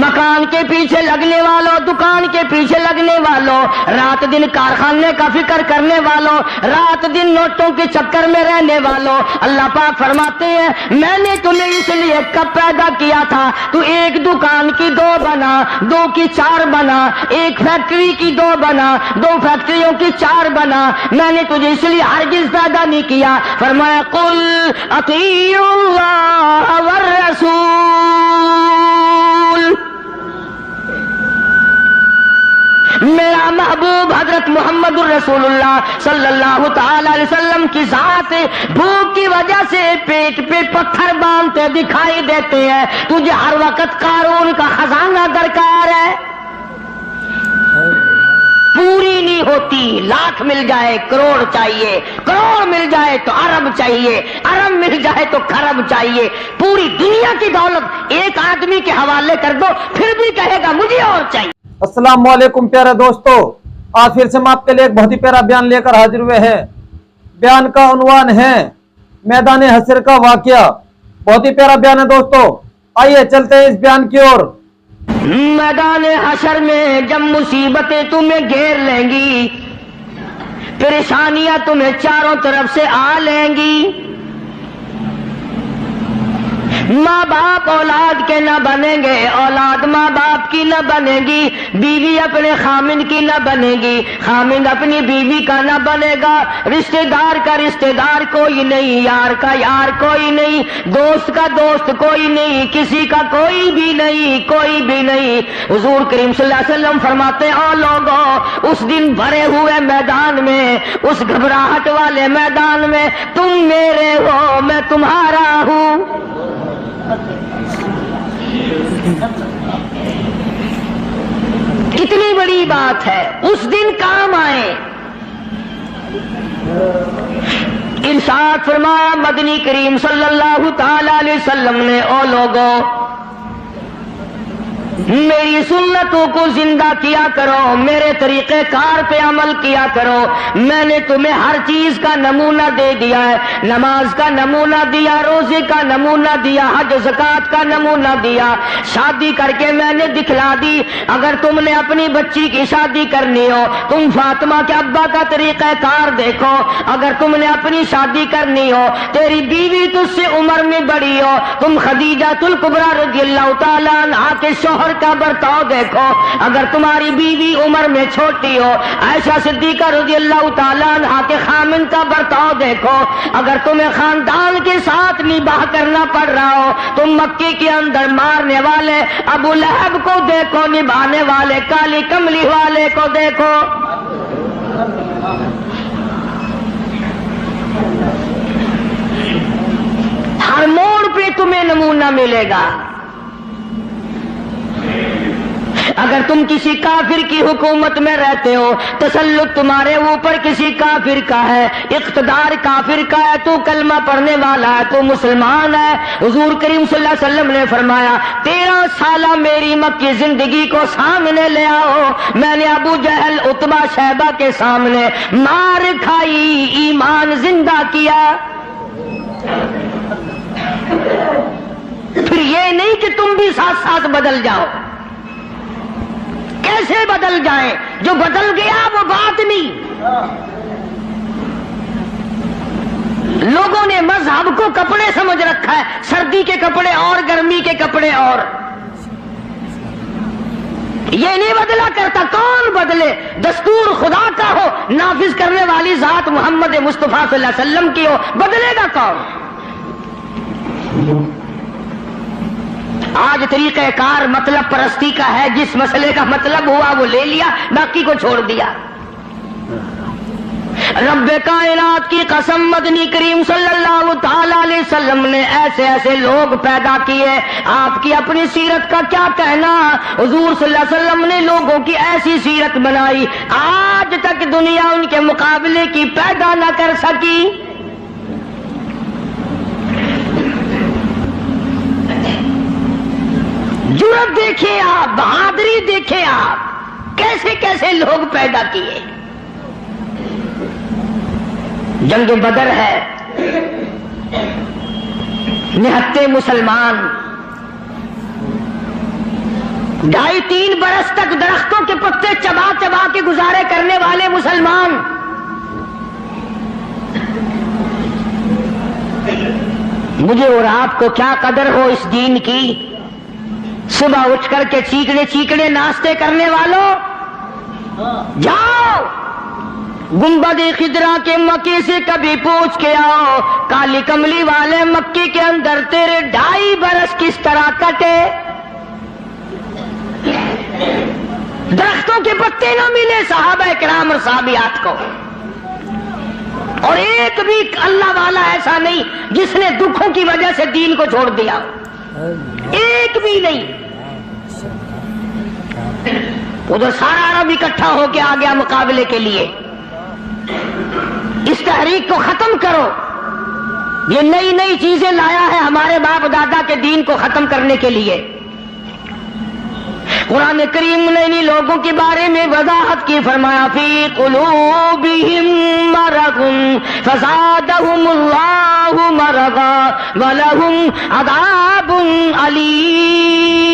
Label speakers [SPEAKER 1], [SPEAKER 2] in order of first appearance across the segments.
[SPEAKER 1] مکان کے پیچھے لگنے والوں، دکان کے پیچھے لگنے والوں، رات دن کارخانے کا فکر کرنے والوں، رات دن نوٹوں کے چکر میں رہنے والوں، اللہ پاک فرماتے ہیں میں نے تمہیں اس لیے کب پیدا کیا تھا، تو ایک دکان کی 2 بنا، 2 کی 4 بنا، ایک فیکٹری کی 2 بنا، 2 فیکٹریوں کی 4 بنا، میں نے تجھے اس لیے ہرگز پیدا نہیں کیا۔ فرمایا قل اطیعوا اللہ والرسول، میرا محبوب حضرت محمد الرسول اللہ صلی اللہ تعالی علیہ وسلم کی ذات بھوک کی وجہ سے پیٹ پہ پتھر باندھتے دکھائی دیتے ہیں، تجھے ہر وقت قارون کا خزانہ درکار ہے، پوری نہیں ہوتی، لاکھ مل جائے کروڑ چاہیے، کروڑ مل جائے تو ارب چاہیے، ارب مل جائے تو خرب چاہیے، پوری دنیا کی دولت ایک آدمی کے حوالے کر دو پھر بھی کہے گا مجھے اور چاہیے۔
[SPEAKER 2] السلام علیکم پیارے دوستو، آج پھر سے ہم آپ کے لیے ایک بہت ہی پیارا بیان لے کر حاضر ہوئے ہیں۔ بیان کا عنوان ہے میدان حشر کا واقعہ۔ بہت ہی پیارا بیان ہے دوستو، آئیے چلتے ہیں اس بیان کی اور۔
[SPEAKER 1] میدان حشر میں جب مصیبتیں تمہیں گھیر لیں گی، پریشانیاں تمہیں چاروں طرف سے آ لیں گی، ماں باپ اولاد کے نہ بنیں گے، اولاد ماں باپ کی نہ بنے گی، بیوی اپنے خامند کی نہ بنے گی، خامند اپنی بیوی کا نہ بنے گا، رشتہ دار کا رشتہ دار کوئی نہیں، یار کا یار کوئی نہیں، دوست کا دوست کوئی نہیں، کسی کا کوئی بھی نہیں، کوئی بھی نہیں۔ حضور کریم صلی اللہ علیہ وسلم فرماتے ہیں او لوگوں، اس دن بھرے ہوئے میدان میں، اس گھبراہٹ والے میدان میں تم میرے ہو میں تمہارا ہوں۔ کتنی بڑی بات ہے، اس دن کام آئے۔ ارشاد فرمایا مدنی کریم صلی اللہ تعالی علیہ وسلم نے او لوگوں، میری سنتوں کو زندہ کیا کرو، میرے طریقہ کار پہ عمل کیا کرو، میں نے تمہیں ہر چیز کا نمونہ دے دیا ہے، نماز کا نمونہ دیا، روزے کا نمونہ دیا، حج زکات کا نمونہ دیا، شادی کر کے میں نے دکھلا دی۔ اگر تم نے اپنی بچی کی شادی کرنی ہو، تم فاطمہ کے ابا کا طریقہ کار دیکھو، اگر تم نے اپنی شادی کرنی ہو، تیری بیوی تجھ سے عمر میں بڑی ہو، تم خدیجہ الکبریٰ رضی اللہ تعالیٰ عنہا کے شوہر کا برتاؤ دیکھو، اگر تمہاری بیوی عمر میں چھوٹی ہو، عائشہ صدیقہ رضی اللہ تعالیٰ عنہا کے خامند کا برتاؤ دیکھو، اگر تمہیں خاندان کے ساتھ نباہ کرنا پڑ رہا ہو، تم مکے کے اندر مارنے والے ابو لہب کو دیکھو، نبھانے والے کالی کملی والے کو دیکھو۔ ہر موڑ پہ تمہیں نمونہ ملے گا۔ اگر تم کسی کافر کی حکومت میں رہتے ہو، تسلط تمہارے اوپر کسی کافر کا ہے، اقتدار کافر کا ہے، تو کلمہ پڑھنے والا ہے، تو مسلمان ہے، حضور کریم صلی اللہ علیہ وسلم نے فرمایا 13 سالہ میری مکی زندگی کو سامنے لے آؤ، میں نے ابو جہل عتبہ شیبہ کے سامنے مار کھائی، ایمان زندہ کیا۔ پھر یہ نہیں کہ تم بھی ساتھ ساتھ بدل جاؤ، کیسے بدل جائیں؟ جو بدل گیا وہ بات نہیں۔ لوگوں نے مذہب کو کپڑے سمجھ رکھا ہے، سردی کے کپڑے اور گرمی کے کپڑے اور، یہ نہیں بدلا کرتا۔ کون بدلے؟ دستور خدا کا ہو، نافذ کرنے والی ذات محمد مصطفیٰ صلی اللہ علیہ وسلم کی ہو، بدلے گا کون؟ آج طریقہ کار مطلب پرستی کا ہے، جس مسئلے کا مطلب ہوا وہ لے لیا، باقی کو چھوڑ دیا۔ رب کائنات کی قسم مدنی کریم صلی اللہ تعالی علیہ وسلم نے ایسے ایسے لوگ پیدا کیے، آپ کی اپنی سیرت کا کیا کہنا؟ حضور صلی اللہ علیہ وسلم نے لوگوں کی ایسی سیرت بنائی، آج تک دنیا ان کے مقابلے کی پیدا نہ کر سکی۔ جرأت دیکھیں آپ، بہادری دیکھیں آپ، کیسے کیسے لوگ پیدا کیے۔ جنگ بدر ہے، نہتے مسلمان 2.5-3 برس تک درختوں کے پتے چبا چبا کے گزارے کرنے والے مسلمان مجھے اور آپ کو کیا قدر ہو اس دین کی. صبح اٹھ کر کے چیکڑے چیکڑے ناشتے کرنے والوں، جاؤ گنبد خضرا کے مکی سے کبھی پوچھ کے آؤ کالی کملی والے مکی کے اندر تیرے 2.5 برس کس طرح کٹے. درختوں کے پتے نہ ملے صحابہ کرام اور صحابیات کو، اور ایک بھی اللہ والا ایسا نہیں جس نے دکھوں کی وجہ سے دین کو چھوڑ دیا، ایک بھی نہیں. ادھر سارا عرب اکٹھا ہو کے آ گیا مقابلے کے لیے. اس تحریک کو ختم کرو، یہ نئی نئی چیزیں لایا ہے ہمارے باپ دادا کے دین کو ختم کرنے کے لیے. قرآن کریم نے انہی لوگوں کے بارے میں وضاحت کی، فرمایا فی قلوبہم مرض فزادہم اللہ مرضا ولہم عذاب علیم.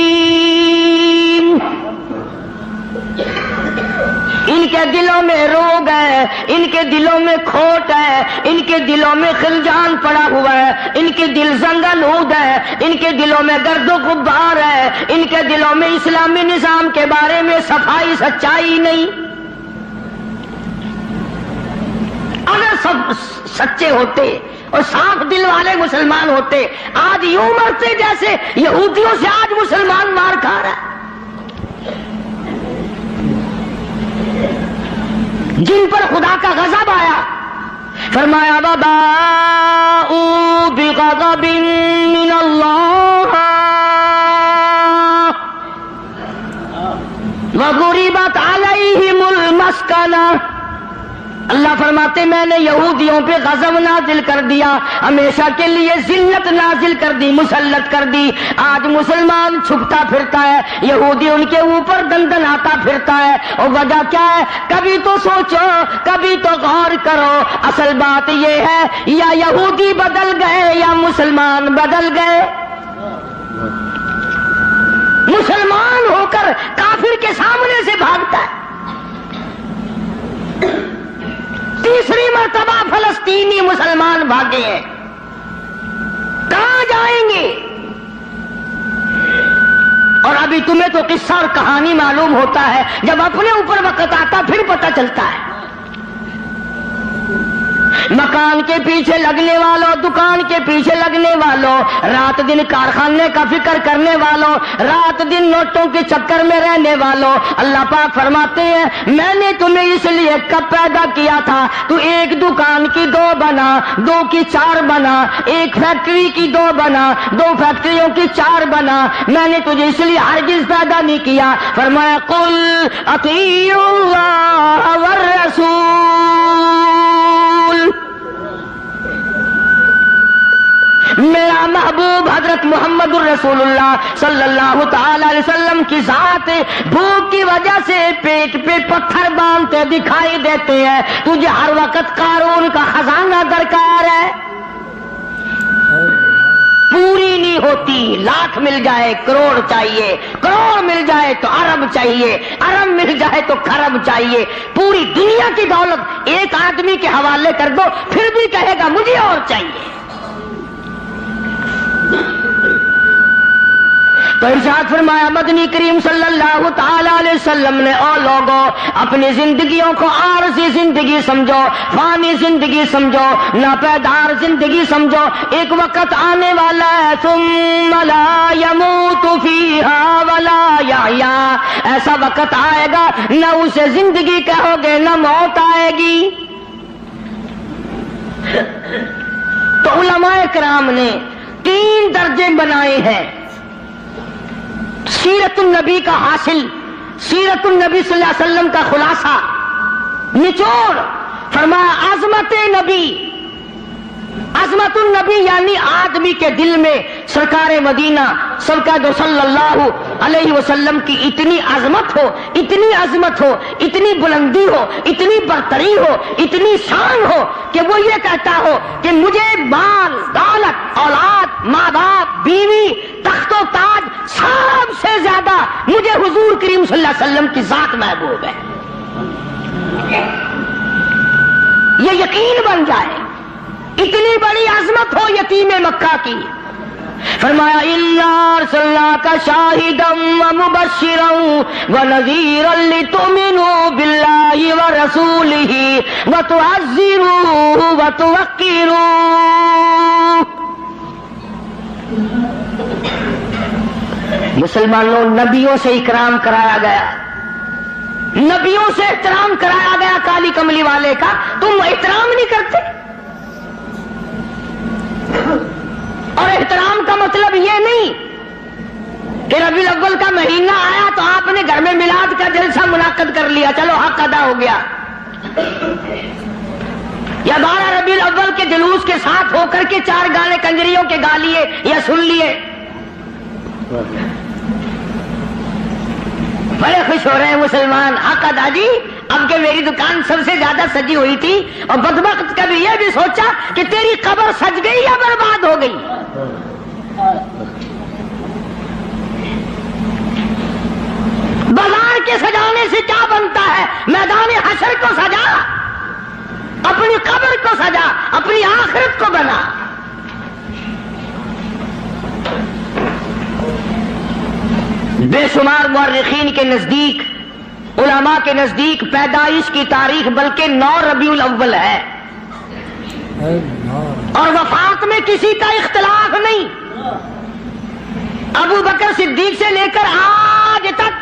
[SPEAKER 1] ان کے دلوں میں روگ ہے، ان کے دلوں میں کھوٹ ہے، ان کے دلوں میں خلجان پڑا ہوا ہے، ان کے دل زنگلود ہے، ان کے دلوں میں گرد و غبار ہے، ان کے دلوں میں اسلامی نظام کے بارے میں صفائی سچائی نہیں. اگر سب سچے ہوتے اور صاف دل والے مسلمان ہوتے، آج یوں مرتے جیسے یہودیوں سے آج مسلمان مار کھا رہا ہے، جن پر خدا کا غضب آیا. فرمایا وباءوا بغضب من اللہ وضربت علیہم المسکنہ. اللہ فرماتے میں نے یہودیوں پہ غضب نازل کر دیا، ہمیشہ کے لیے ذلت نازل کر دی، مسلط کر دی. آج مسلمان چھپتا پھرتا ہے، یہودی ان کے اوپر دندناتا پھرتا ہے. اور وجہ کیا ہے؟ کبھی تو سوچو، کبھی تو غور کرو. اصل بات یہ ہے یا یہودی بدل گئے یا مسلمان بدل گئے. مسلمان ہو کر کافر کے سامنے سے بھاگتا ہے. تیسری مرتبہ فلسطینی مسلمان بھاگے ہیں، کہاں جائیں گے؟ اور ابھی تمہیں تو قصہ اور کہانی معلوم ہوتا ہے، جب اپنے اوپر وقت آتا پھر پتہ چلتا ہے. مکان کے پیچھے لگنے والوں، دکان کے پیچھے لگنے والوں، رات دن کارخانے کا فکر کرنے والوں، رات دن نوٹوں کے چکر میں رہنے والوں، اللہ پاک فرماتے ہیں میں نے تمہیں اس لیے کب پیدا کیا تھا تو ایک دکان کی 2 بنا، 2 کی 4 بنا، ایک فیکٹری کی 2 بنا، 2 فیکٹریوں کی 4 بنا. میں نے تجھے اس لیے ہرگز پیدا نہیں کیا. فرمایا قل اطیعوا اللہ والرسول. میرا محبوب حضرت محمد الرسول اللہ صلی اللہ تعالی علیہ وسلم کی ذات بھوک کی وجہ سے پیٹ پہ پتھر باندھتے دکھائی دیتے ہیں، تجھے ہر وقت قارون کا خزانہ درکار ہے. پوری نہیں ہوتی، لاکھ مل جائے کروڑ چاہیے، کروڑ مل جائے تو ارب چاہیے، ارب مل جائے تو خرب چاہیے. پوری دنیا کی دولت ایک آدمی کے حوالے کر دو پھر بھی کہے گا مجھے اور چاہیے. تو ارشاد فرمایا مدنی کریم صلی اللہ تعالی علیہ وسلم نے او لوگوں اپنی زندگیوں کو عارضی زندگی سمجھو، فانی زندگی سمجھو، ناپیدار زندگی سمجھو. ایک وقت آنے والا ہے ثم لا يموت فيها ولا يحيا. ایسا وقت آئے گا نہ اسے زندگی کہو گے نہ موت آئے گی. تو علماء کرام نے 3 درجے بنائے ہیں سیرت النبی کا حاصل، سیرت النبی صلی اللہ علیہ وسلم کا خلاصہ، نچوڑ. فرمایا عظمت نبی، عظمت النبی یعنی آدمی کے دل میں سرکار مدینہ سرکار صلی اللہ علیہ وسلم کی اتنی عظمت ہو، اتنی عظمت ہو، اتنی بلندی ہو، اتنی برتری ہو، اتنی شان ہو کہ وہ یہ کہتا ہو کہ مجھے مال، دولت، اولاد، ماں باپ، بیوی، تخت و تاج سب سے زیادہ مجھے حضور کریم صلی اللہ علیہ وسلم کی ذات محبوب ہے. یہ یقین بن جائے. اتنی بڑی عظمت ہو یتیم مکہ کی. فرمایا اِنَّا أَرْسَلْنَاكَ شَاهِدًا وَمُبَشِّرًا وَنَذِيرًا لِتُؤْمِنُوا بِاللَّهِ وَرَسُولِهِ وَتُعَزِّرُوهُ وَتُوَقِّرُوهُ. مسلمانوں، نبیوں سے اکرام کرایا گیا، نبیوں سے احترام کرایا گیا. کالی کملی والے کا تم احترام نہیں کرتے. اور احترام کا مطلب یہ نہیں کہ ربیع الاول کا مہینہ آیا تو آپ نے گھر میں میلاد کا جلسہ منعقد کر لیا، چلو حق ادا ہو گیا. یا 12 ربیع الاول کے جلوس کے ساتھ ہو کر کے 4 گانے کنجریوں کے گا لیے یا سن لیے. بڑے خوش ہو رہے ہیں مسلمان. حق ادا جی. اب کہ میری دکان سب سے زیادہ سجی ہوئی تھی اور بدبخت کبھی یہ بھی سوچا کہ تیری قبر سج گئی یا برباد ہو گئی. بازار کے سجانے سے کیا بنتا ہے؟ میدان حشر کو سجا، اپنی قبر کو سجا، اپنی آخرت کو بنا. بے شمار مورخین کے نزدیک، علماء کے نزدیک پیدائش کی تاریخ بلکہ 9 ربیع الاول ہے، اور وفات میں کسی کا اختلاف نہیں. ابو بکر صدیق سے لے کر آج تک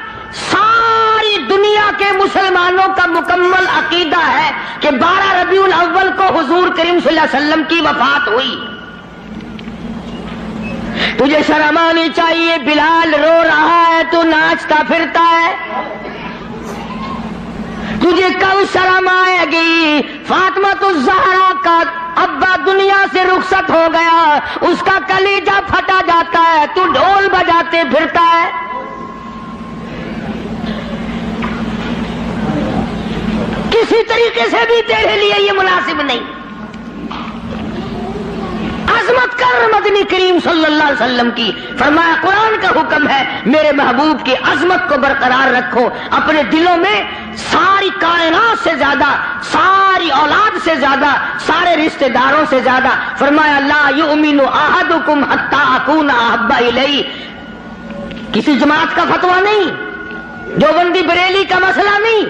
[SPEAKER 1] ساری دنیا کے مسلمانوں کا مکمل عقیدہ ہے کہ 12 ربیع الاول کو حضور کریم صلی اللہ علیہ وسلم کی وفات ہوئی. تجھے شرم آنی چاہیے. بلال رو رہا ہے تو ناچتا پھرتا ہے. تجھے کب شرم آئے گی؟ فاطمہ الزہرا کا ابا دنیا سے رخصت ہو گیا، اس کا کلیجہ پھٹا جاتا ہے، تو ڈھول بجاتے پھرتا ہے. کسی طریقے سے بھی تیرے لیے یہ مناسب نہیں. عظمت کر مدنی کریم صلی اللہ علیہ وسلم کی. فرمایا قرآن کا حکم ہے میرے محبوب کی عظمت کو برقرار رکھو اپنے دلوں میں. ساری کائنات سے زیادہ، ساری اولاد سے زیادہ، سارے رشتہ داروں سے زیادہ. فرمایا لا یؤمن احدکم حتی اکون احب الیہ. کسی جماعت کا فتویٰ نہیں، دیوبندی بریلی کا مسئلہ نہیں.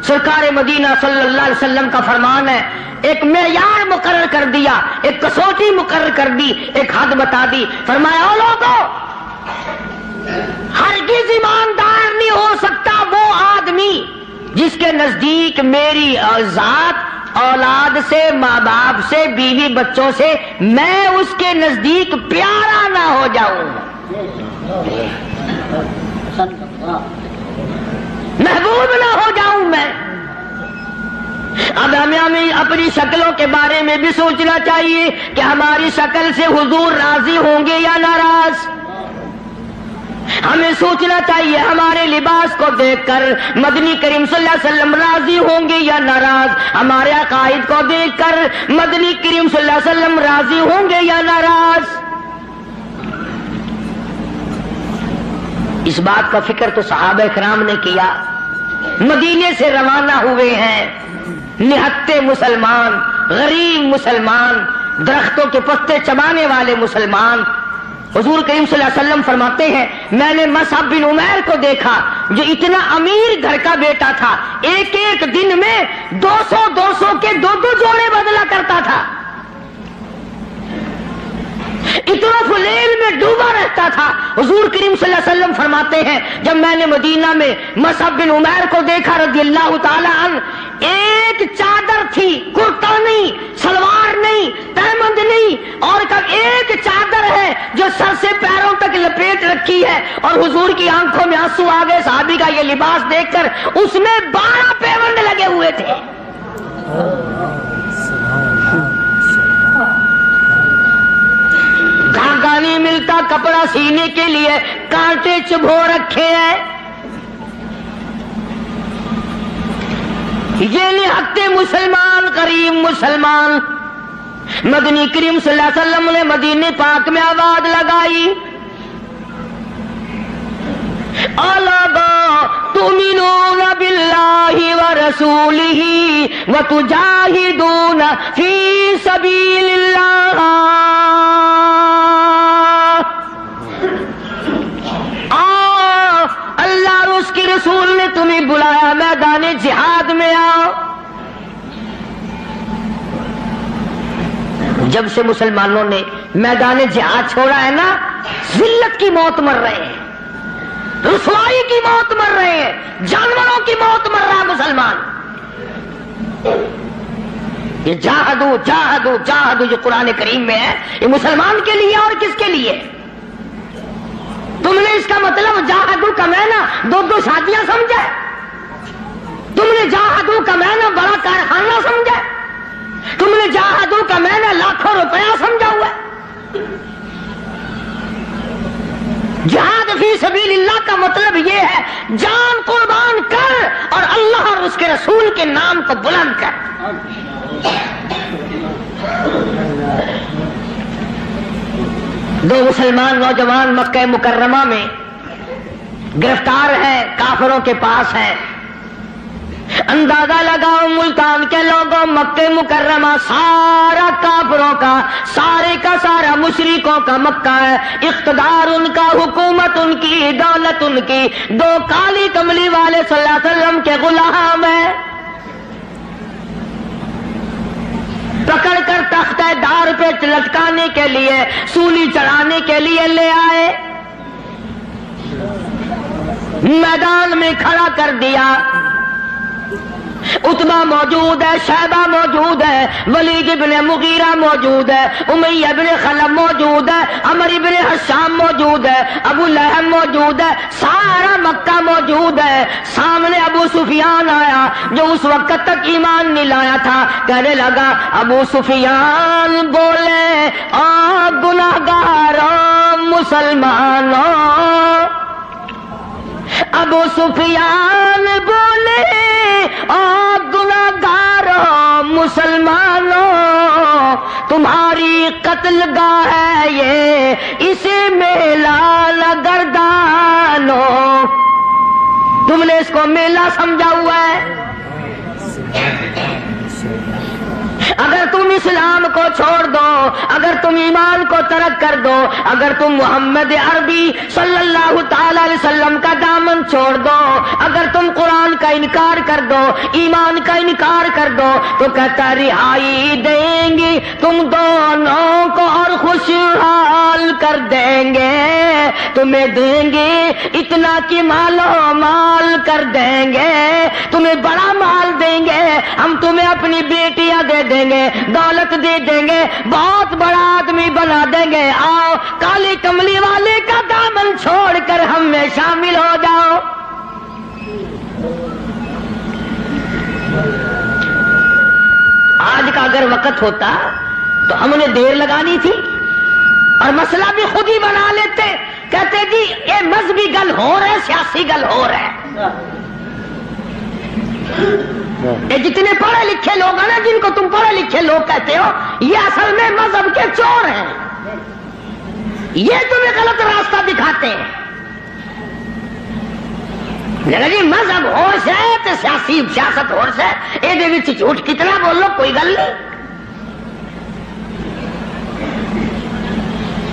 [SPEAKER 1] سرکار مدینہ صلی اللہ علیہ وسلم کا فرمان ہے. ایک معیار مقرر کر دیا، ایک کسوٹی مقرر کر دی، ایک حد بتا دی. فرمایا او لوگوں، ہرگز ایماندار نہیں ہو سکتا وہ آدمی جس کے نزدیک میری ذات، اولاد سے، ماں باپ سے، بیوی بچوں سے میں اس کے نزدیک پیارا نہ ہو جاؤں، محبوب نہ ہو جاؤں میں. اب ہمیں اپنی شکلوں کے بارے میں بھی سوچنا چاہیے کہ ہماری شکل سے حضور راضی ہوں گے یا ناراض. ہمیں سوچنا چاہیے ہمارے لباس کو دیکھ کر مدنی کریم صلی اللہ علیہ وسلم راضی ہوں گے یا ناراض. ہمارے عقائد کو دیکھ کر مدنی کریم صلی اللہ علیہ وسلم راضی ہوں گے یا ناراض. اس بات کا فکر تو صحابہ کرام نے کیا. مدینے سے روانہ ہوئے ہیں نہتے مسلمان، غریب مسلمان، درختوں کے پتے چبانے والے مسلمان. حضور کریم صلی اللہ علیہ وسلم فرماتے ہیں میں نے مصعب بن عمیر کو دیکھا جو اتنا امیر گھر کا بیٹا تھا، ایک ایک دن میں 200 کے 2 جوڑے بدلا کرتا تھا، اتنا فلیل میں ڈوبا رہتا تھا. حضور کریم صلی اللہ علیہ وسلم فرماتے ہیں جب میں نے مدینہ میں مصعب بن عمیر کو دیکھا رضی اللہ تعالی عنہ، ایک چادر تھی، کرتا نہیں، سلوار نہیں، تہمند نہیں، اور کب ایک چادر ہے جو سر سے پیروں تک لپیٹ رکھی ہے، اور حضور کی آنکھوں میں آنسو آ گئے صحابی کا یہ لباس دیکھ کر. اس میں 12 پیوند لگے ہوئے تھے. دھاگا نہیں ملتا کپڑا سینے کے لیے، کانٹے چبھو رکھے ہیں. یہ نہتے مسلمان، غریب مسلمان. مدنی کریم صلی اللہ علیہ وسلم نے مدینے پاک میں آواز لگائی تؤمنون باللہ ورسولہ وتجاہدون فی سبیل اللہ. اللہ اور اس کے رسول نے تمہیں بلایا میدان جہاد میں آؤ. جب سے مسلمانوں نے میدان جہاد چھوڑا ہے نا، ذلت کی موت مر رہے ہیں، رسوائی کی موت مر رہے ہیں، جانوروں کی موت مر رہا ہے مسلمان. یہ جاہدو جاہدو جاہدو جو قرآن کریم میں ہے، یہ مسلمان کے لیے اور کس کے لیے؟ تم نے اس کا مطلب جاہدو کا معنی دو شادیاں سمجھا؟ تم نے جاہدو کا معنی بڑا کارخانہ سمجھا؟ تم نے جاہدو کا معنی لاکھوں روپیہ سمجھا ہوا ہے؟ جہاد فی سبیل اللہ کا مطلب یہ ہے جان قربان کر اور اللہ اور اس کے رسول کے نام کو بلند کر. دو مسلمان نوجوان مکہ مکرمہ میں گرفتار ہیں، کافروں کے پاس ہیں. اندازہ لگاؤ ملتان کے لوگوں، مکہ مکرمہ سارا کافروں کا، سارے کا سارا مشرکوں کا مکہ ہے. اقتدار ان کا، حکومت ان کی، دولت ان کی. دو کالی کملی والے صلی اللہ علیہ وسلم کے غلام ہیں. پکڑ کر تختہ دار پہ لٹکانے کے لیے، سولی چڑھانے کے لیے لے آئے، میدان میں کھڑا کر دیا. عتبہ موجود ہے، شیبہ موجود ہے، ولید ابن مغیرہ موجود ہے، امیہ ابن خلف موجود ہے، عمر ابن حشام موجود ہے، ابو لہب موجود ہے، سارا مکہ موجود ہے. سامنے ابو سفیان آیا جو اس وقت تک ایمان نہیں لایا تھا. کہنے لگا ابو سفیان بولے گناہگاروں مسلمانوں. ابو سفیان بولے گناہگاروں مسلمانوں، تمہاری قتل گاہ ہے یہ، اسے میلہ نہ گردانو. تم نے اس کو میلہ سمجھا ہوا ہے. اگر تم اسلام کو چھوڑ دو، اگر تم ایمان کو ترک کر دو، اگر تم محمد عربی صلی اللہ تعالی علیہ وسلم کا دامن چھوڑ دو، اگر تم قرآن کا انکار کر دو، ایمان کا انکار کر دو، تو کہتا رہائی دیں گے تم دونوں کو اور خوشحال کر دیں گے. تمہیں دیں گے اتنا کہ مالو مال کر دیں گے، تمہیں بڑا مال دیں گے، ہم تمہیں اپنی بیٹیاں دے دیں گے، دولت دے دیں گے، بہت بڑا آدمی بنا دیں گے. آؤ کالی کملی والے کا دامن چھوڑ کر ہم میں شامل ہو جاؤ. آج کا اگر وقت ہوتا تو ہم نے دیر لگانی تھی اور مسئلہ بھی خود ہی بنا لیتے. کہتے جی یہ مذہبی گل ہو رہا ہے، سیاسی گل ہو رہا ہے. یہ جتنے پڑھے لکھے لوگ ہیں نا، جن کو تم پڑھے لکھے لوگ کہتے ہو، یہ اصل میں مذہب کے چور ہیں. یہ تمہیں غلط راستہ دکھاتے ہیں. جی مذہب ہوش ہے تو سیاست ہوش ہے، یہ جھوٹ کتنا بول لو کوئی گل نہیں.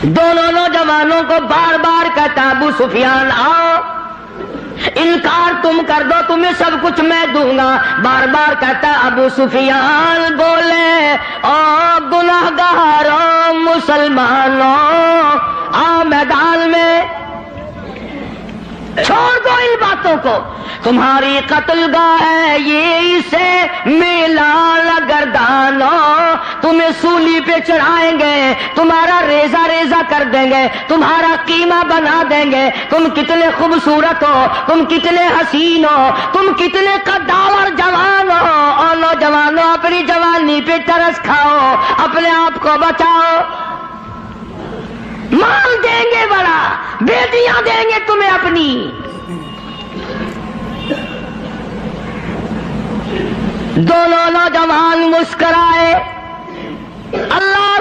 [SPEAKER 1] دونوں نوجوانوں کو بار بار کہتا ابو سفیان آؤ، انکار تم کر دو تمہیں سب کچھ میں دوں گا. بار بار کہتا ابو سفیان بولے گناہگاروں مسلمانوں، آؤ میدان میں، چھوڑ دو ان باتوں کو. تمہاری قتل گاہ ہے یہ، اسے میلہ نہ گردانو. تمہیں سولی پہ چڑھائیں گے، تمہارا ریزہ ریزہ کر دیں گے، تمہارا قیمہ بنا دیں گے. تم کتنے خوبصورت ہو، تم کتنے حسین ہو، تم کتنے قداور جوان ہو. اور نوجوانوں اپنی جوانی پہ ترس کھاؤ، اپنے آپ کو بچاؤ. مال دیں گے بڑا، بیٹیاں دیں گے تمہیں اپنی. دونوں نوجوان مسکرائے. اللہ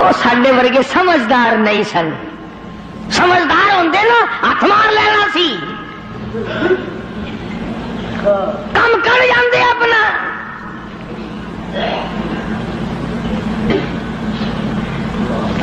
[SPEAKER 1] ਉਹ ਸਾਡੇ ਵਰਗੇ ਸਮਝਦਾਰ ਨਹੀਂ ਸਨ। ਸਮਝਦਾਰ ਹੁੰਦੇ ਨਾ ਹੱਥ ਮਾਰ ਲੈਣਾ ਸੀ, ਕੰਮ ਕਰ ਜਾਂਦੇ ਆਪਣਾ।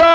[SPEAKER 1] 2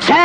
[SPEAKER 1] 6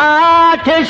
[SPEAKER 1] 8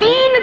[SPEAKER 1] 3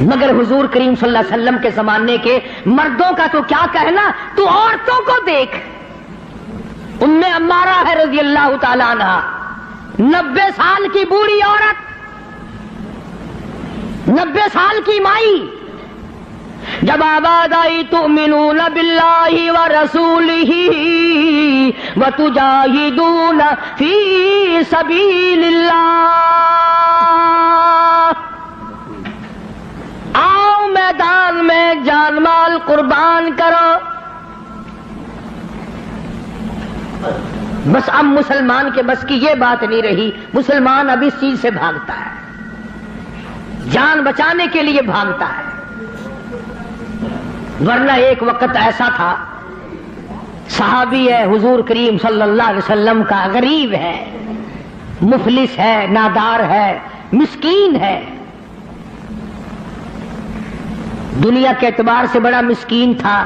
[SPEAKER 1] مگر حضور کریم صلی اللہ علیہ وسلم کے زمانے کے مردوں کا تو کیا کہنا، تو عورتوں کو دیکھ، ام عمارہ ہے رضی اللہ تعالیٰ عنہ، 90 سال کی بوڑھی عورت، 90 سال کی مائی، جب آواز آئی تؤمنون باللہ ورسولہ وتجاہدون فی سبیل اللہ، آؤ میدان میں جان مال قربان کرو. بس اب مسلمان کے بس کی یہ بات نہیں رہی، مسلمان اب اس چیز سے بھاگتا ہے، جان بچانے کے لیے بھاگتا ہے. ورنہ ایک وقت ایسا تھا، صحابی ہے حضور کریم صلی اللہ علیہ وسلم کا، غریب ہے، مفلس ہے، نادار ہے، مسکین ہے، دنیا کے اعتبار سے بڑا مسکین تھا،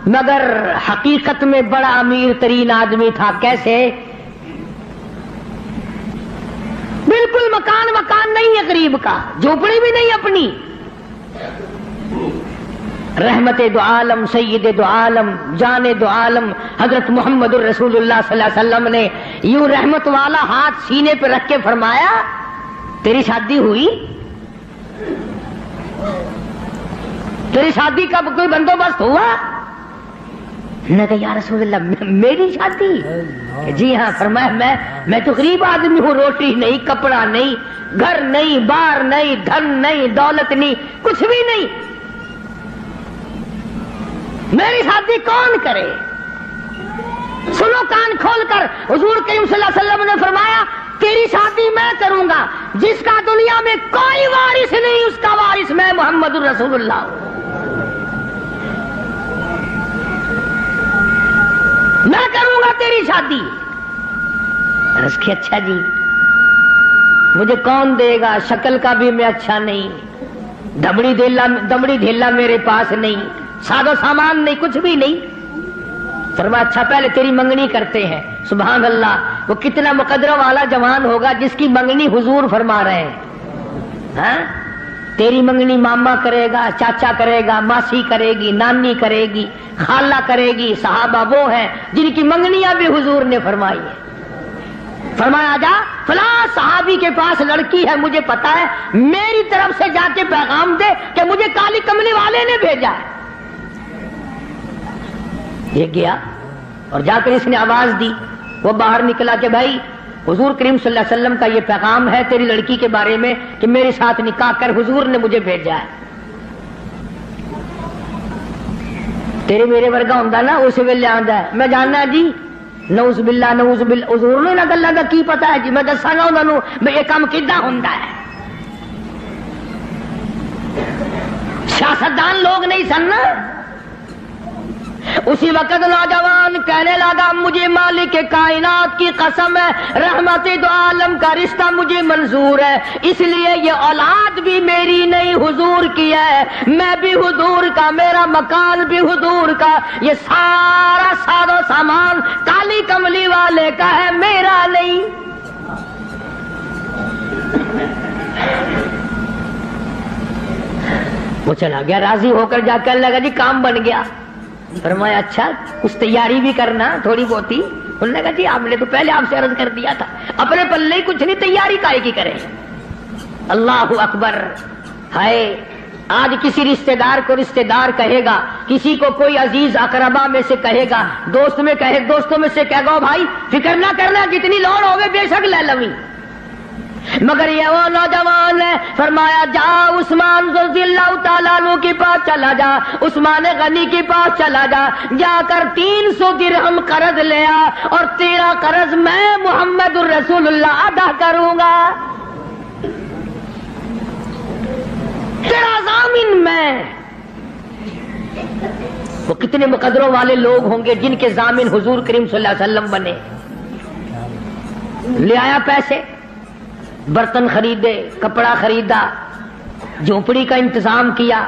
[SPEAKER 1] مگر حقیقت میں بڑا امیر ترین آدمی تھا. کیسے؟ بالکل مکان نہیں ہے غریب کا، جھوپڑی بھی نہیں اپنی. رحمت دو عالم، سید دو عالم، جان دو عالم حضرت محمد الرسول اللہ صلی اللہ علیہ وسلم نے یوں رحمت والا ہاتھ سینے پہ رکھ کے فرمایا، تیری ہوئی؟ تیری شادی کا کوئی بندوبست ہوا؟ نے کہا یا رسول اللہ میری شادی؟ جی ہاں. فرمایا میں تو غریب آدمی ہوں، روٹی نہیں، کپڑا نہیں، گھر نہیں، بار نہیں، دھن نہیں، دولت نہیں، کچھ بھی نہیں، میری شادی کون کرے؟ سنو کان کھول کر، حضور کریم صلی اللہ علیہ وسلم نے فرمایا تیری شادی میں کروں گا، جس کا دنیا میں کوئی وارث نہیں اس کا وارث میں محمد الرسول اللہ ہوں. میں کروں گا تیری شادی. عرض کی اچھا جی، مجھے کون دے گا؟ شکل کا بھی میں اچھا نہیں، دمڑی دھیلا میرے پاس نہیں، سادہ سامان نہیں، کچھ بھی نہیں. فرمایا اچھا پہلے تیری منگنی کرتے ہیں. سبحان اللہ، وہ کتنا مقدرہ والا جوان ہوگا جس کی منگنی حضور فرما رہے ہیں. ہاں، تیری منگنی ماما کرے گا، چاچا کرے گا، ماسی کرے گی، نانی کرے گی، خالہ کرے گی. صحابہ وہ ہیں جن کی منگنیاں بھی حضور نے فرمائی ہے. فرمایا جا فلاں صحابی کے پاس لڑکی ہے، مجھے پتا ہے، میری طرف سے جا کے پیغام دے کہ مجھے کالی کملی والے نے بھیجا ہے. یہ گیا اور جا کر اس نے آواز دی. وہ باہر نکلا کہ بھائی حضور کریم صلی اللہ علیہ وسلم کا یہ پیغام ہے تیری لڑکی کے بارے میں کہ میرے ساتھ نکاح کر، حضور نے مجھے بھیجا ہے. تیرے میرے ورگا ہوندا نا اس ویلے آندا ہے میں جاننا جی، نعوذ باللہ نعوذ باللہ. حضور نے نہ گلاں دا کی پتا ہے جی، میں دساں گا انہاں نوں میں یہ کام کیدا ہوندا ہے. سیاستدان لوگ نہیں سن. اسی وقت نوجوان کہنے لگا مجھے مالک کائنات کی قسم ہے، رحمت دو عالم کا رشتہ مجھے منظور ہے، اس لیے یہ اولاد بھی میری نہیں حضور کی ہے، میں بھی حضور کا، میرا مکان بھی حضور کا، یہ سارا ساز و سامان کالی کملی والے کا ہے، میرا نہیں. وہ چلا گیا، راضی ہو کر جا کر لگا جی کام بن گیا. فرمایا اچھا کچھ تیاری بھی کرنا تھوڑی بہت ہی. انہوں نے کہا جی آپ نے تو پہلے آپ سے عرض کر دیا تھا، اپنے پلے کچھ نہیں، تیاری کائے کی کریں. اللہ اکبر. ہائے آج کسی رشتہ دار کو رشتہ دار کہے گا، کسی کو کوئی عزیز اقربا میں سے کہے گا، دوستوں میں سے کہے گا بھائی فکر نہ کرنا، جتنی لوڑ ہوگی بے شک لے لویں. مگر یہ وہ نوجوان ہے، فرمایا جا عثمان رضی اللہ تعالیٰ عنہ کے پاس چلا جا، عثمان غنی کے پاس چلا جا، جا کر 300 درہم قرض لیا اور تیرا قرض میں محمد الرسول اللہ ادا کروں گا، تیرا ضامن میں. وہ کتنے مقدروں والے لوگ ہوں گے جن کے ضامن حضور کریم صلی اللہ علیہ وسلم بنے. لے آیا پیسے، برتن خریدے، کپڑا خریدا، جھونپڑی کا انتظام کیا،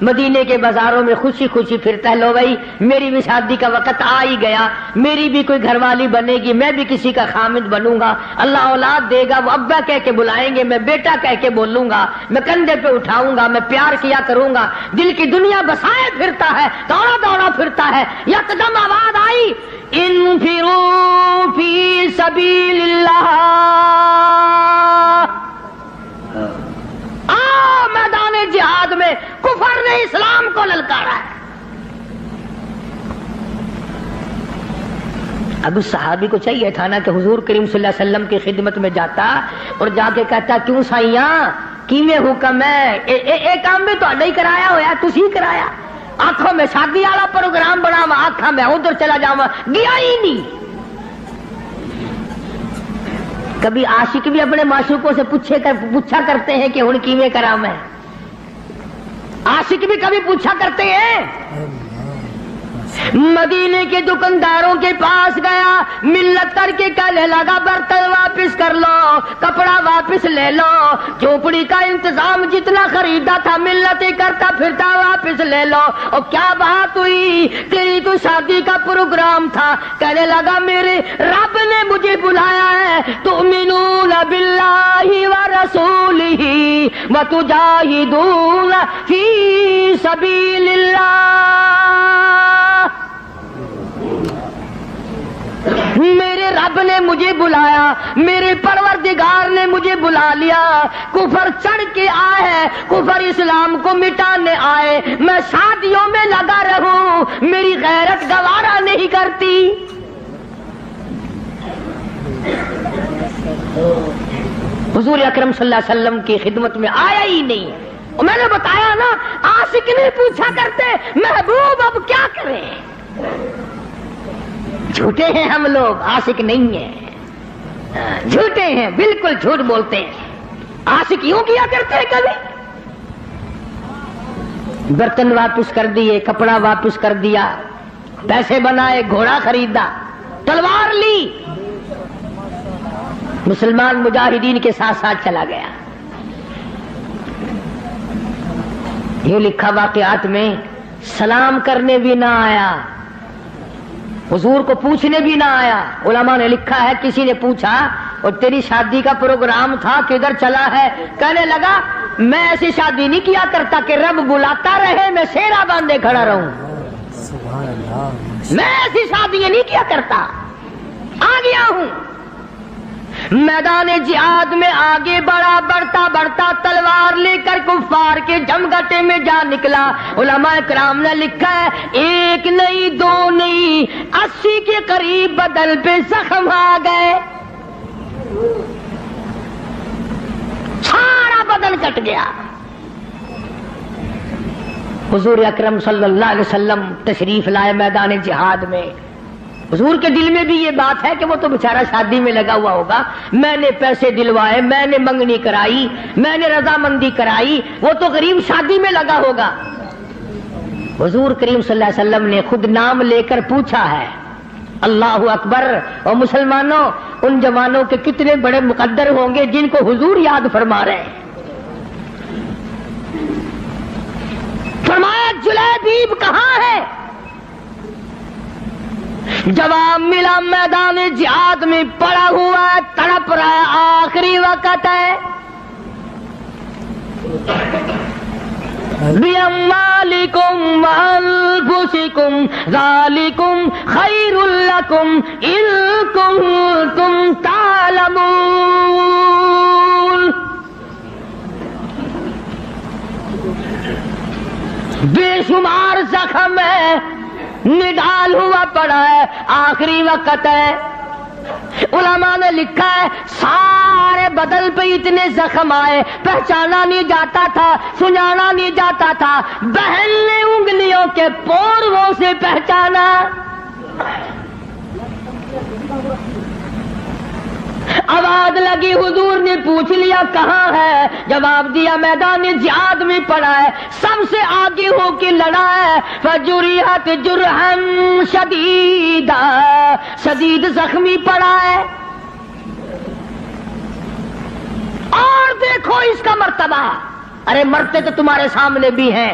[SPEAKER 1] مدینے کے بازاروں میں خوشی خوشی پھرتا ہے، لو بھائی میری بھی شادی کا وقت آ ہی گیا، میری بھی کوئی گھر والی بنے گی، میں بھی کسی کا خامد بنوں گا، اللہ اولاد دے گا، وہ ابا کہہ کے بلائیں گے، میں بیٹا کہہ کے بولوں گا، میں کندھے پہ اٹھاؤں گا، میں پیار کیا کروں گا، دل کی دنیا بسائے پھرتا ہے، دوڑا دوڑا پھرتا ہے، یکدم آواز آئی انفروا فی سبیل اللہ، میدان جہاد میں کفر نے اسلام کو للکارا ہے۔ اب اس صحابی کو چاہیے تھا نا کہ حضور کریم صلی اللہ علیہ وسلم کی خدمت میں جاتا اور جا کے کہتا کیوں سائیاں کیویں حکم ہے، اے کام بھی تہاڈا ہی کرایا ہویا، تسی کرایا، آنکھوں میں شادی والا پروگرام بناوا، آنکھاں میں ادھر چلا جاواں، گیا ہی نہیں۔ کبھی عاشق بھی اپنے معشوقوں سے پوچھا کرتے ہیں کہ ہن کیویں کراں میں، عاشق بھی کبھی پوچھا کرتے ہیں۔ مدینے کے دکانداروں کے پاس گیا، ملت کر کے کہنے لگا برتن واپس کر لو، کپڑا واپس لے لو، جھوپڑی کا انتظام جتنا خریدا تھا ملت ہی کرتا پھرتا واپس لے لو۔ اور کیا بات ہوئی، تیری تو شادی کا پروگرام تھا۔ کہنے لگا میرے رب نے مجھے بلایا ہے، تؤمنون باللہ ورسولہ وتجاہدون فی سبیل اللہ۔ میرے رب نے مجھے بلایا، میرے پروردگار نے مجھے بلا لیا، کفر چڑھ کے آئے ہے، کفر اسلام کو مٹانے آئے، میں شادیوں میں لگا رہوں، میری غیرت گوارا نہیں کرتی۔ حضور اکرم صلی اللہ علیہ وسلم کی خدمت میں آیا ہی نہیں۔ اور میں نے بتایا نا، عاشق نہیں پوچھا کرتے محبوب اب کیا کریں۔ جھوٹے ہیں ہم لوگ، عاشق نہیں ہیں، جھوٹے ہیں، بالکل جھوٹ بولتے ہیں۔ عاشق یوں کیا کرتے ہیں، کبھی برتن واپس کر دیے، کپڑا واپس کر دیا، پیسے بنائے، گھوڑا خریدا، تلوار لی، مسلمان مجاہدین کے ساتھ ساتھ چلا گیا۔ یہ لکھا واقعات میں، سلام کرنے بھی نہ آیا، حضور کو پوچھنے بھی نہ آیا۔ علماء نے لکھا ہے کسی نے پوچھا اور تیری شادی کا پروگرام تھا کدھر چلا ہے، کہنے لگا میں ایسی شادی نہیں کیا کرتا کہ رب بلاتا رہے میں سیرا باندھے کھڑا رہوں، میں ایسی شادی نہیں کیا کرتا، آ گیا ہوں۔ میدان جہاد میں آگے بڑھا، بڑھتا بڑھتا تلوار لے کر کفار کے جمگٹے میں جا نکلا۔ علماء کرام نے لکھا ہے ایک نہیں دو نہیں 80 کے قریب بدن پہ زخم آ گئے، سارا بدن کٹ گیا۔ حضور اکرم صلی اللہ علیہ وسلم تشریف لائے میدان جہاد میں۔ حضور کے دل میں بھی یہ بات ہے کہ وہ تو بیچارہ شادی میں لگا ہوا ہوگا، میں نے پیسے دلوائے، میں نے منگنی کرائی، میں نے رضامندی کرائی، وہ تو غریب شادی میں لگا ہوگا۔ حضور کریم صلی اللہ علیہ وسلم نے خود نام لے کر پوچھا ہے، اللہ اکبر۔ اور مسلمانوں، ان جوانوں کے کتنے بڑے مقدر ہوں گے جن کو حضور یاد فرما رہے ہیں۔ فرمایا جلیبیب کہاں ہے؟ جواب ملا میدان جہاد میں پڑا ہوا ہے، تڑپ رہا ہے، آخری وقت ہے۔ بِأَمْوَالِكُمْ وَأَنفُسِكُمْ ذَلِكُمْ خَيْرٌ لَكُمْ إِن كُنتُمْ تَعْلَمُونَ۔ بے شمار زخم ہے، نڈال ہوا پڑا ہے، آخری وقت ہے۔ علماء نے لکھا ہے سارے بدن پہ اتنے زخم آئے، پہچانا نہیں جاتا تھا، سنانا نہیں جاتا تھا، بہن نے انگلیوں کے پوروں سے پہچانا۔ آواز لگی، حضور نے پوچھ لیا کہاں ہے؟ جواب دیا میدان جہاد میں پڑا ہے، سب سے آگے ہو کے لڑا ہے۔ فجرحت جرحا شدیدا، شدید زخمی پڑا ہے۔ اور دیکھو اس کا مرتبہ، ارے مرتے تو تمہارے سامنے بھی ہیں،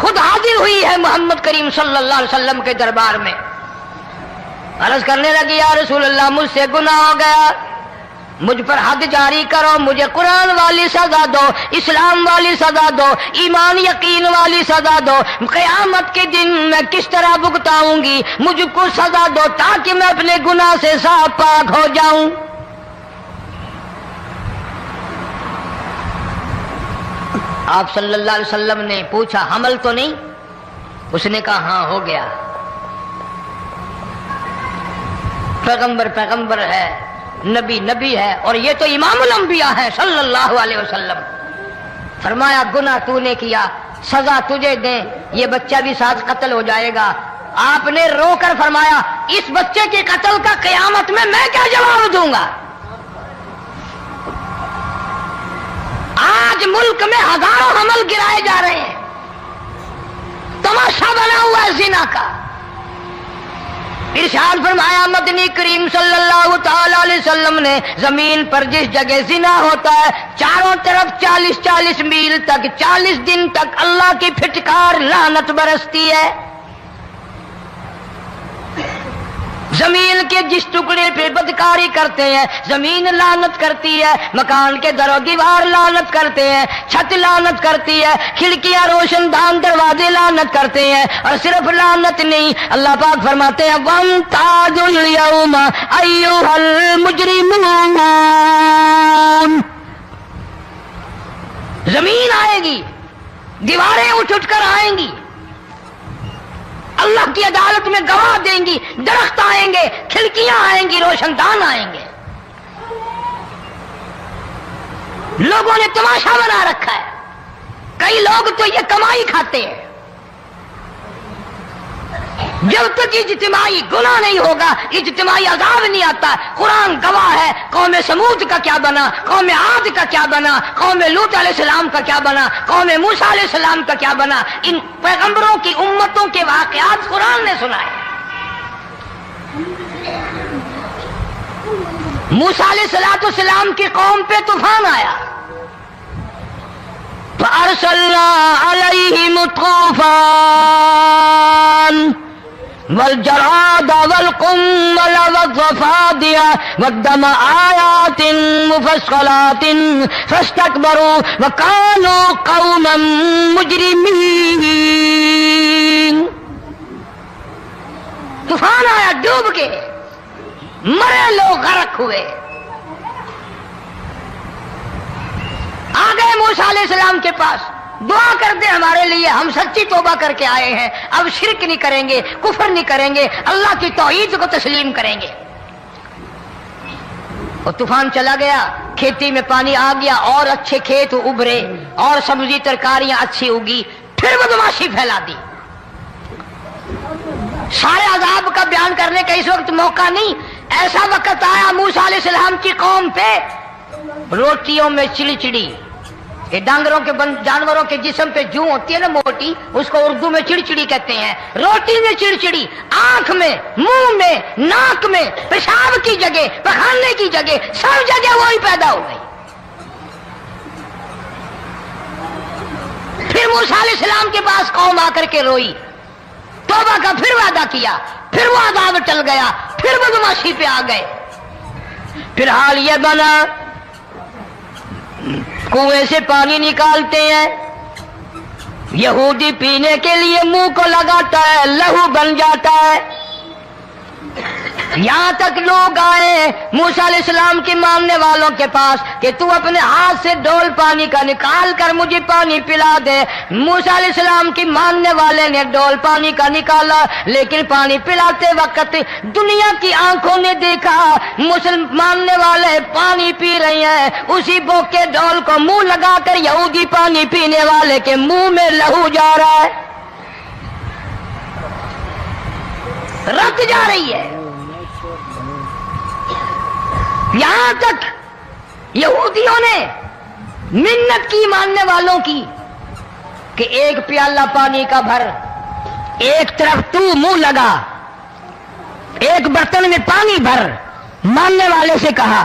[SPEAKER 1] خود حاضر ہوئی ہے محمد کریم صلی اللہ علیہ وسلم کے دربار میں. عرض کرنے لگی یا رسول اللہ مجھ سے گناہ ہو گیا، مجھ پر حد جاری کرو، مجھے قرآن والی سزا دو، اسلام والی سزا دو، ایمان یقین والی سزا دو. قیامت کے دن میں کس طرح بھگتاؤں گی، مجھ کو سزا دو تاکہ میں اپنے گناہ سے صاف پاک ہو جاؤں. آپ صلی اللہ علیہ وسلم نے پوچھا حمل تو نہیں؟ اس نے کہا ہاں ہو گیا. پیغمبر ہے، نبی ہے، اور یہ تو امام الانبیاء ہے صلی اللہ علیہ وسلم. فرمایا گناہ تو نے کیا، سزا تجھے دیں، یہ بچہ بھی ساتھ قتل ہو جائے گا. آپ نے رو کر فرمایا اس بچے کے قتل کا قیامت میں کیا جواب دوں گا؟ آج ملک میں ہزاروں حمل گرائے جا رہے ہیں، تماشا بنا ہوا ہے زنا کا. ارشاد فرمایا مدنی کریم صلی اللہ تعالی علیہ وسلم نے زمین پر جس جگہ زنا ہوتا ہے چاروں طرف 40 میل تک 40 دن تک اللہ کی پھٹکار لعنت برستی ہے. زمین کے جس ٹکڑے پہ بدکاری کرتے ہیں زمین لعنت کرتی ہے، مکان کے در و دیوار لعنت کرتے ہیں، چھت لعنت کرتی ہے، کھڑکیاں روشن دان دروازے لعنت کرتے ہیں. اور صرف لعنت نہیں، اللہ پاک فرماتے ہیں وَامْتَازُوا الْيَوْمَ أَيُّهَا الْمُجْرِمُونَ. زمین آئے گی، دیواریں اٹھ کر آئیں گی، اللہ کی عدالت میں گواہ دیں گی، درخت آئیں گے، کھڑکیاں آئیں گی، روشن دان آئیں گے. لوگوں نے تماشا بنا رکھا ہے. کئی لوگ تو یہ کمائی کھاتے ہیں. جب تک اجتماعی گناہ نہیں ہوگا اجتماعی عذاب نہیں آتا. قرآن گواہ ہے، قوم سمود کا کیا بنا، قوم عاد کا کیا بنا، قوم لوط علیہ السلام کا کیا بنا، قوم موسیٰ علیہ السلام کا کیا بنا. ان پیغمبروں کی امتوں کے واقعات قرآن نے سنائے. موسیٰ علیہ السلام کی قوم پہ طوفان آیا، فَأَرْسَلْنَا عَلَيْهِمُ الطُّوفَانَ والجراد والقمل والضفادع والدم آيات مفصلات فاستكبروا وكانوا قوما مجرمين. طوفان آیا، ڈوب کے مرے لوگ، غرق ہوئے. آ گئے موسیٰ علیہ السلام کے پاس، دعا کر دے ہمارے لیے، ہم سچی توبہ کر کے آئے ہیں، اب شرک نہیں کریں گے، کفر نہیں کریں گے، اللہ کی توحید کو تسلیم کریں گے. اور طوفان چلا گیا، کھیتی میں پانی آ گیا، اور اچھے کھیت ابھرے، اور سبزی ترکاریاں اچھی اگی. پھر بدماشی پھیلا دی. سارے عذاب کا بیان کرنے کا اس وقت موقع نہیں. ایسا وقت آیا موسیٰ علیہ السلام کی قوم پہ روٹیوں میں چڑچڑی. یہ ڈانگروں کے جانوروں کے جسم پہ جو ہوتی ہے نا موٹی، اس کو اردو میں چڑچڑی کہتے ہیں. روٹی میں چڑچڑی، آنکھ میں، منہ میں، ناک میں، پیشاب کی جگہ، پخانے کی جگہ، سب جگہ وہی پیدا ہو گئی. پھر موسیٰ علیہ السلام کے پاس قوم آ کر کے روئی، توبہ کا پھر وعدہ کیا، پھر وہ عذاب ٹل گیا، پھر بدماشی پہ آ گئے. پھر حال یہ بنا کنویں سے پانی نکالتے ہیں، یہودی پینے کے لیے منہ کو لگاتا ہے، لہو بن جاتا ہے. یہاں تک لوگ آئے موسیٰ علیہ السلام کے ماننے والوں کے پاس کہ تو اپنے ہاتھ سے ڈول پانی کا نکال کر مجھے پانی پلا دے. موسیٰ علیہ السلام کی ماننے والے نے ڈول پانی کا نکالا، لیکن پانی پلاتے وقت دنیا کی آنکھوں نے دیکھا ماننے والے پانی پی رہے ہیں، اسی بوکے ڈول کو منہ لگا کر یہودی پانی پینے والے کے منہ میں لہو جا رہا ہے، رت جا رہی ہے. یہاں تک یہودیوں نے منت کی ماننے والوں کی کہ ایک پیالہ پانی کا بھر، ایک طرف تو منہ لگا، ایک برتن میں پانی بھر. ماننے والے سے کہا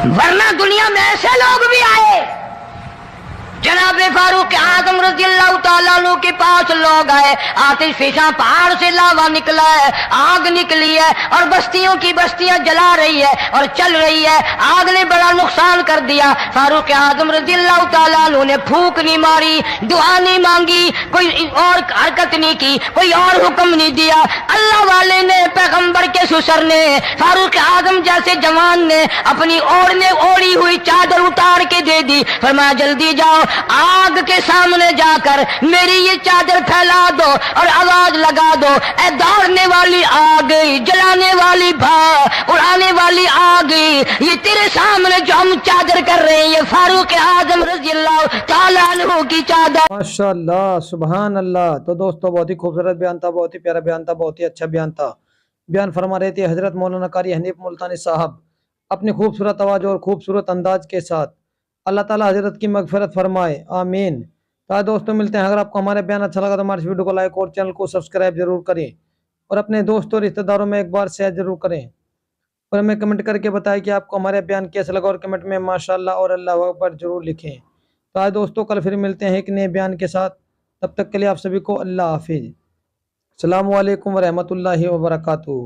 [SPEAKER 1] ورنہ دنیا میں ایسے لوگ بھی آئے، جناب فاروق اعظم رضی اللہ تعالیٰ عنہ کے پاس لوگ آئے، آتش فشاں پہاڑ سے لاوا نکلا ہے، آگ نکلی ہے اور بستیوں کی بستیاں جلا رہی ہے اور چل رہی ہے، آگ نے بڑا نقصان کر دیا۔ فاروق اعظم رضی اللہ تعالیٰ عنہ نے پھونک نہیں ماری، دعا نہیں مانگی، کوئی اور حرکت نہیں کی، کوئی اور حکم نہیں دیا۔ اللہ والے نے، پیغمبر کے سسر نے، فاروق اعظم جیسے جوان نے اپنی اوڑھی ہوئی چادر اتار کے دے دی، فرمایا جلدی جاؤ، آگ کے سامنے جا کر میری یہ چادر پھیلا دو اور آواز لگا دو، اے دوڑنے والی آگ، جلانے والی اڑانے والی آگ، یہ تیرے سامنے جو ہم چادر کر رہے ہیں یہ فاروق اعظم رضی اللہ تعالیٰ عنہ کی چادر۔
[SPEAKER 2] ماشاءاللہ، سبحان اللہ۔ تو دوستو بہت ہی خوبصورت بیان تھا، بہت ہی پیارا بیان تھا، بہت ہی اچھا بیان تھا۔ بیان فرما رہے تھے حضرت مولانا قاری حنیف ملتانی صاحب اپنی خوبصورت آواز اور خوبصورت انداز کے ساتھ۔ اللہ تعالیٰ حضرت کی مغفرت فرمائے، آمین۔ تو دوستوں ملتے ہیں، اگر آپ کو ہمارے بیان اچھا لگا تو ہمارے ویڈیو کو لائک اور چینل کو سبسکرائب ضرور کریں اور اپنے دوستوں اور رشتہ داروں میں ایک بار شیئر ضرور کریں اور ہمیں کمنٹ کر کے بتائیں کہ آپ کو ہمارے بیان کیسا لگا، اور کمنٹ میں ماشاءاللہ اور اللہ اکبر ضرور لکھیں۔ تو دوستوں کل پھر ملتے ہیں ایک نئے بیان کے ساتھ، تب تک کے لیے آپ سبھی کو اللہ حافظ۔ السلام علیکم ورحمۃ اللہ وبرکاتہ۔